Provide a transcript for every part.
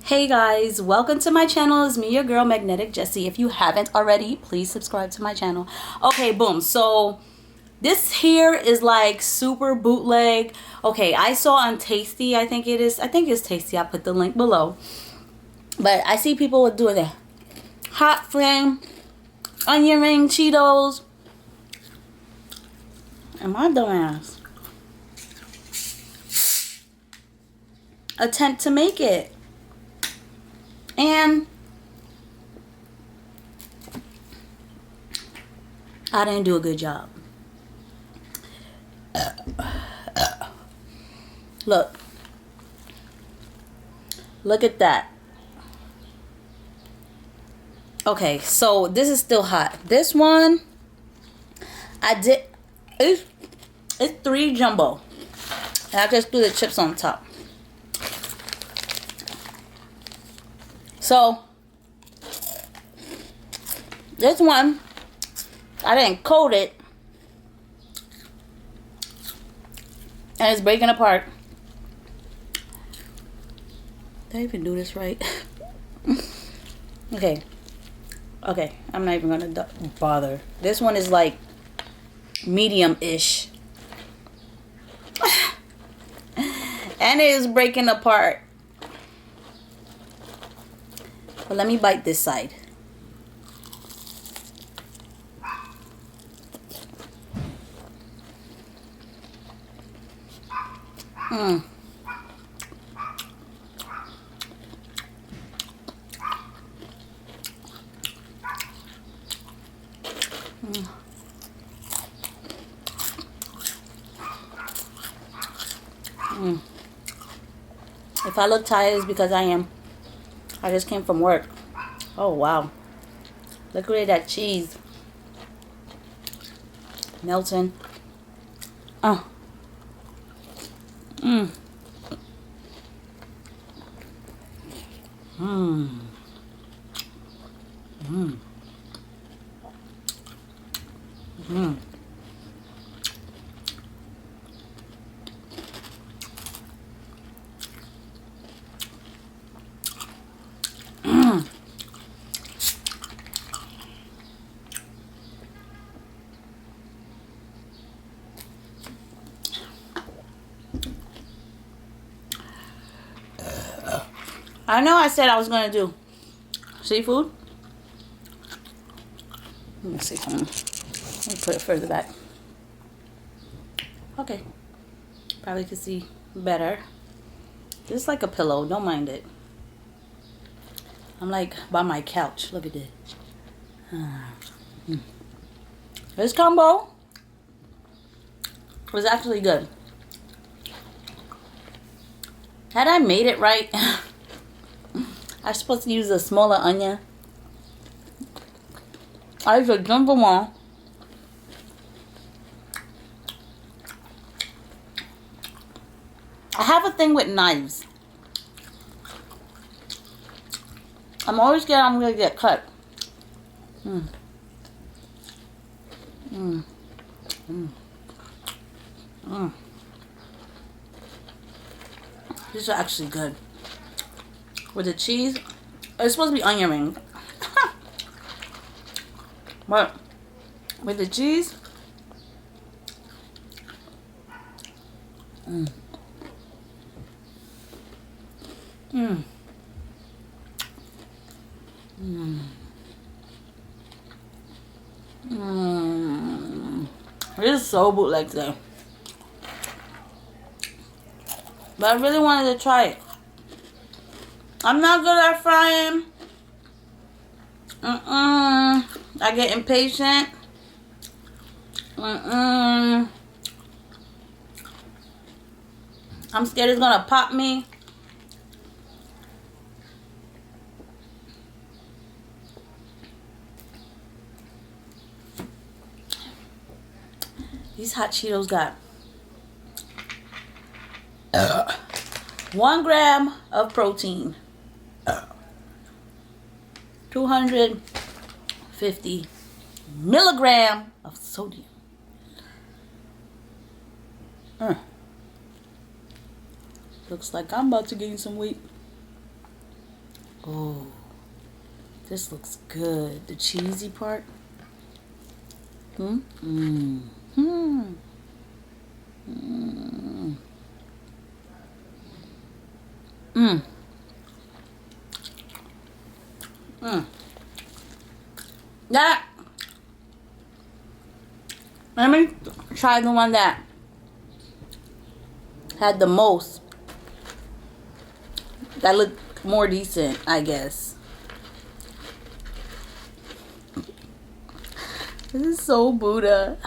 Hey guys, welcome to my channel. It's me, your girl Magnetic Jessie. If you haven't already, please subscribe to my channel. Okay, boom. So this here is like super bootleg. Okay, I saw on Tasty, I think it's Tasty. I put the link below. But I see people doing it. Hot flame, onion ring Cheetos. And my dumbass attempt to make it. And I didn't do a good job. Look at that. Okay, so this is still hot. This one, it's 3 jumbo. And I just threw the chips on top. So, this one, I didn't coat it. And it's breaking apart. Did I even do this right? Okay, I'm not even gonna bother. This one is like medium-ish. And it is breaking apart. But let me bite this side. If I look tired, it's because I am. I just came from work. Oh, wow. Look at that cheese. Melting. Oh. Mmm. Mmm. Mmm. Mmm. I know I said I was going to do seafood. Let me see something. Let me put it further back. Okay. Probably can see better. It's like a pillow. Don't mind it. I'm like by my couch. Look at this. This combo was actually good. Had I made it right, I'm supposed to use a smaller onion. I used a jumbo one. I have a thing with knives. I'm always scared I'm gonna get cut. This is actually good. With the cheese, it's supposed to be onion ring. But with the cheese, This is so bootleg today. But I really wanted to try it. I'm not good at frying. I get impatient. I'm scared it's gonna pop me. These hot Cheetos got 1 gram of protein, 250 milligram of sodium. Looks like I'm about to gain some weight. This looks good. The cheesy part. That. Let me try the one that had the most. That looked more decent, I guess. This is so Buddha.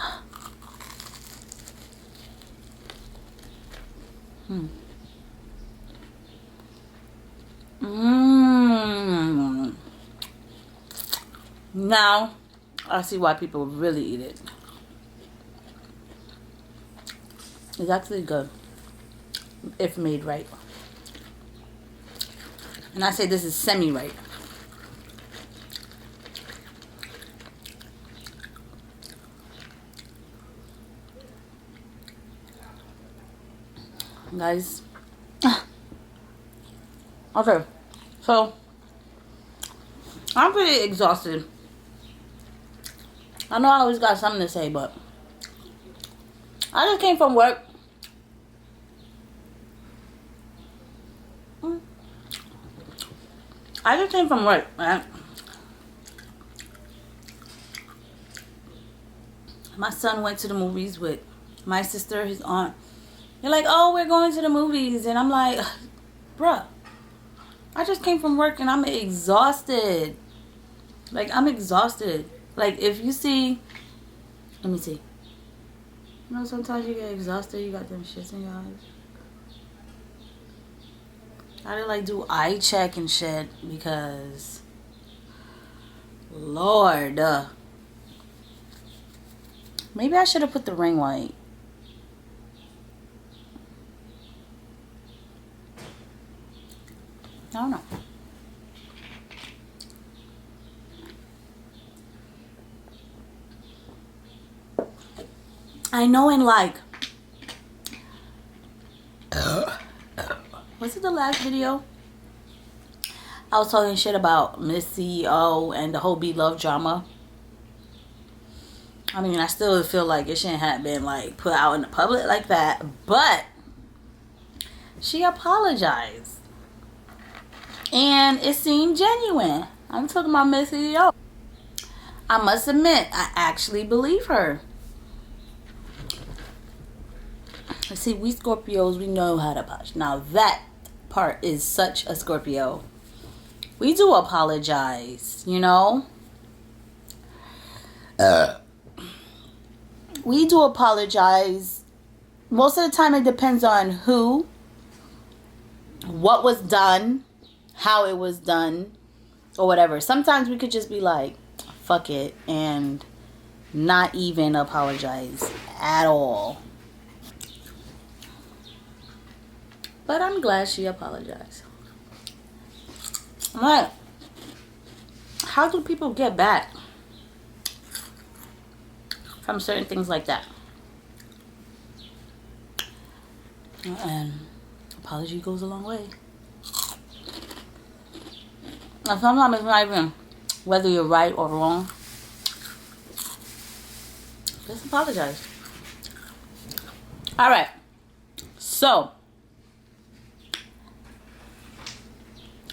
Now, I see why people really eat it. It's actually good if made right. And I say this is semi-right. Guys. Okay. So, I'm pretty exhausted. I know I always got something to say, but I just came from work. Man. My son went to the movies with my sister, his aunt. They're like, oh, we're going to the movies. And I'm like, bruh, I just came from work and I'm exhausted. Like, I'm exhausted. Like, if you see, let me see. You know, sometimes you get exhausted, you got them shits in your eyes. I did like do eye check and shit because, Lord. Maybe I should have put the ring light. I don't know. I know in like, was it the last video? I was talking shit about Miss CEO and the whole Be Love drama. I mean, I still feel like it shouldn't have been like put out in the public like that, but she apologized. And it seemed genuine. I'm talking about Miss CEO. I must admit, I actually believe her. See, we Scorpios, we know how to apologize. Now that part is such a Scorpio. We do apologize, you know? We do apologize. Most of the time it depends on who, what was done, how it was done, or whatever. Sometimes we could just be like, fuck it, and not even apologize at all. But I'm glad she apologized. I'm like, how do people get back from certain things like that? And apology goes a long way. Now sometimes it's not even whether you're right or wrong. Just apologize. Alright. So,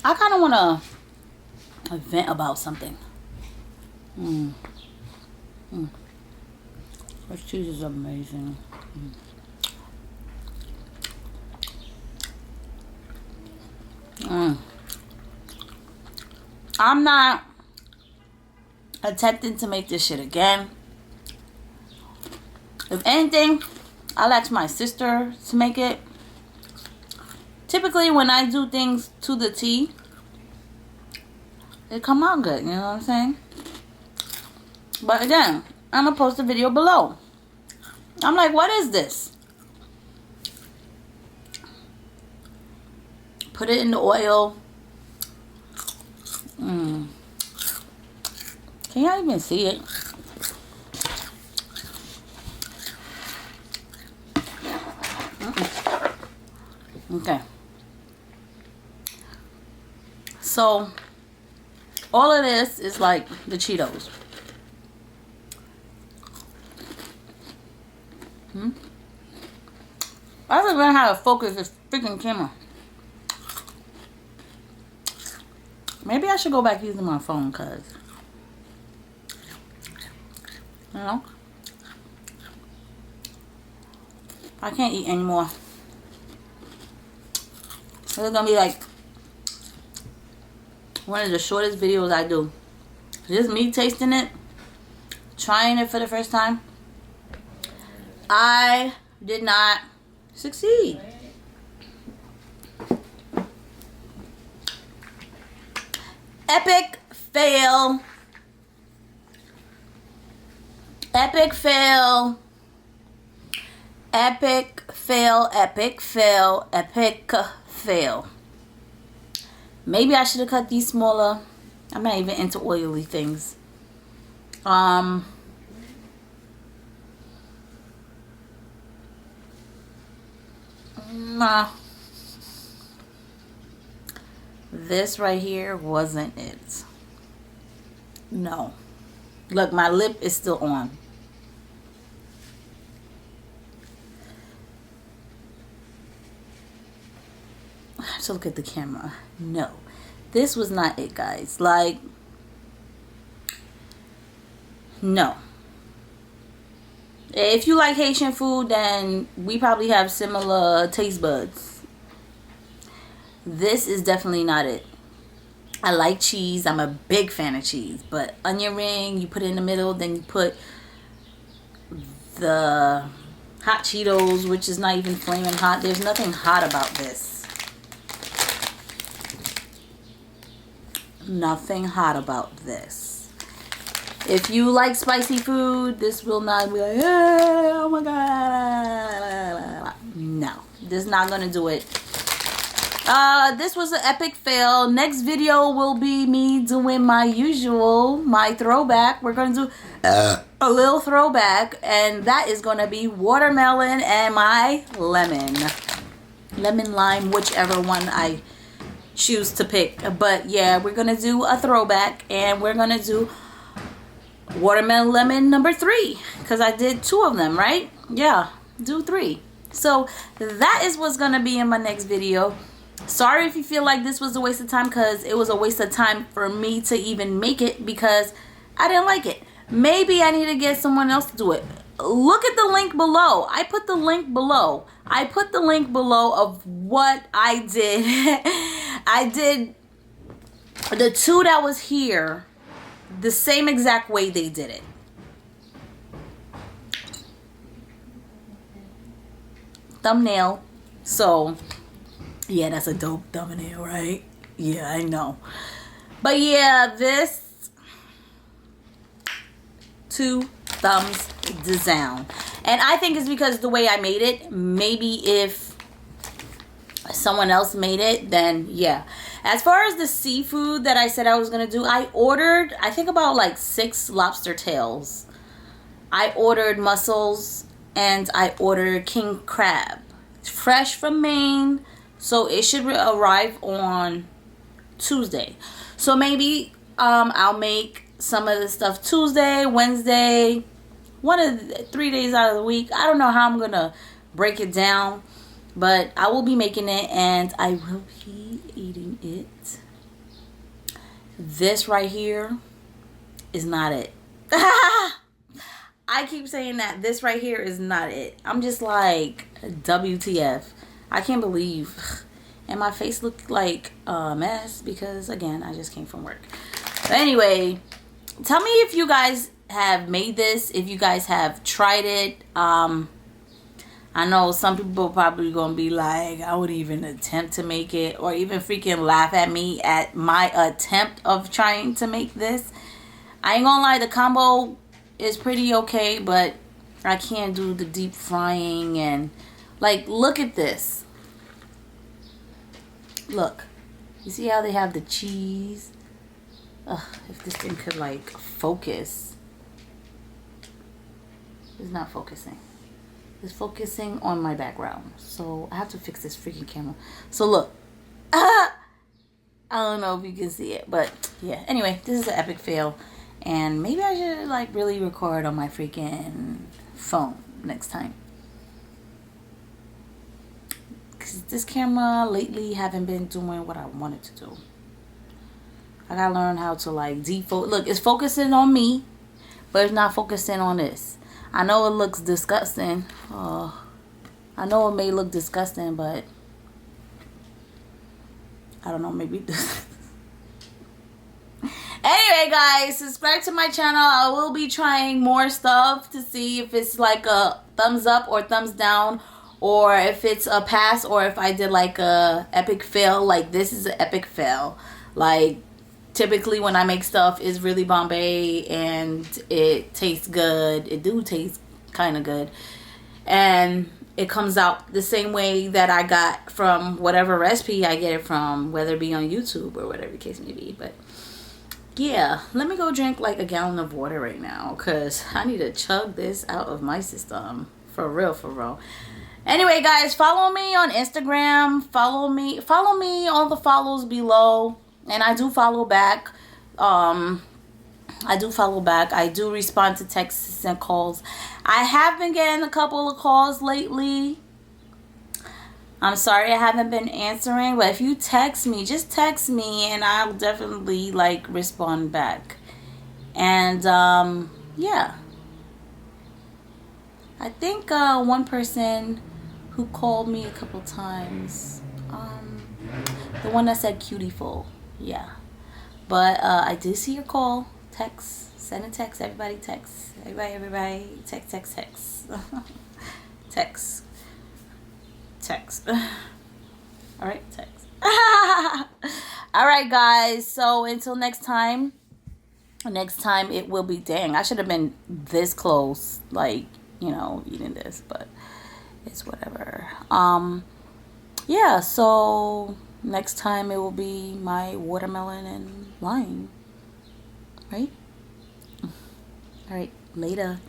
I kind of want to vent about something. This cheese is amazing. I'm not attempting to make this shit again. If anything, I'll ask my sister to make it. Typically, when I do things to the T, it come out good, you know what I'm saying? But again, I'm going to post a video below. I'm like, what is this? Put it in the oil. Can y'all even see it? Okay. So, All of this is like the Cheetos. I haven't learned how to focus this freaking camera. Maybe I should go back using my phone, cause you know I can't eat anymore. This is gonna be like one of the shortest videos I do. Just me tasting it, trying it for the first time. I did not succeed. Epic fail. Epic fail. Epic fail. Epic fail. Epic fail. Maybe I should have cut these smaller. I'm not even into oily things. Nah. This right here wasn't it. No. Look, my lip is still on. I have to look at the camera. No. This was not it, guys. Like, no. If you like Haitian food, then we probably have similar taste buds. This is definitely not it. I like cheese. I'm a big fan of cheese. But onion ring, you put it in the middle. Then you put the hot Cheetos, which is not even flaming hot. There's nothing hot about this. Nothing hot about this. If you like spicy food, this will not be like, hey, oh my God. No, this is not going to do it. This was an epic fail. Next video will be me doing my throwback. We're going to do a little throwback, and that is going to be watermelon and my lemon. Lemon, lime, whichever one I choose to pick. But yeah, we're going to do a throwback, and we're going to do watermelon lemon number 3, because I did 2 of them, right? Yeah, do 3. So that is what's going to be in my next video. Sorry if you feel like this was a waste of time, because it was a waste of time for me to even make it because I didn't like it. Maybe I need to get someone else to do it. Look at the link below. I put the link below. I put the link below of what I did. I did the 2 that was here the same exact way they did it. Thumbnail. So yeah, that's a dope thumbnail, right? Yeah, I know. But yeah, this 2 thumbs down. And I think it's because the way I made it. Maybe if someone else made it, then yeah. As far as the seafood that I said I was going to do, I ordered, I think about like 6 lobster tails. I ordered mussels, and I ordered king crab. It's fresh from Maine. So it should arrive on Tuesday. So maybe I'll make some of the stuff Tuesday, Wednesday, one of the 3 days out of the week. I don't know how I'm going to break it down, but I will be making it, and I will be eating it. This right here is not it. I keep saying that. This right here is not it. I'm just like, WTF. I can't believe, and my face looked like a mess because, again, I just came from work. But anyway, tell me if you guys have made this, if you guys have tried it. I know some people probably gonna be like, I would even attempt to make it, or even freaking laugh at me at my attempt of trying to make this. I ain't gonna lie, the combo is pretty okay, but I can't do the deep frying. And like, look at this. Look, you see how they have the cheese? Ugh, if this thing could like focus. It's not focusing. It's focusing on my background. So I have to fix this freaking camera. So look. I don't know if you can see it, but yeah. Anyway, this is an epic fail, and maybe I should like really record on my freaking phone next time. Cause this camera lately haven't been doing what I wanted to do. I gotta learn how to like default. Look, it's focusing on me, but it's not focusing on this. I know it looks disgusting. I know it may look disgusting, but I don't know, maybe. Anyway, guys, subscribe to my channel. I will be trying more stuff to see if it's like a thumbs up or thumbs down, or if it's a pass, or if I did like a epic fail. Like, this is an epic fail. Like, typically when I make stuff, it's really Bombay and it tastes good. It do taste kind of good, and it comes out the same way that I got from whatever recipe I get it from, whether it be on YouTube or whatever the case may be. But yeah, let me go drink like a gallon of water right now, because I need to chug this out of my system. For real, for real. Anyway, guys, follow me on Instagram. Follow me. All the follows below. And I do follow back. I do respond to texts and calls. I have been getting a couple of calls lately. I'm sorry I haven't been answering, but if you text me, just text me and I'll definitely like respond back. And yeah. I think one person who called me a couple times, the one that said cutiful, yeah. But I did see your call. Text, send a text. Everybody text. Everybody text. Text. All right, text. All right, guys. So until next time it will be, dang, I should have been this close, like, you know, eating this, but it's whatever. Yeah, so next time it will be my watermelon and lime, right? All right, later.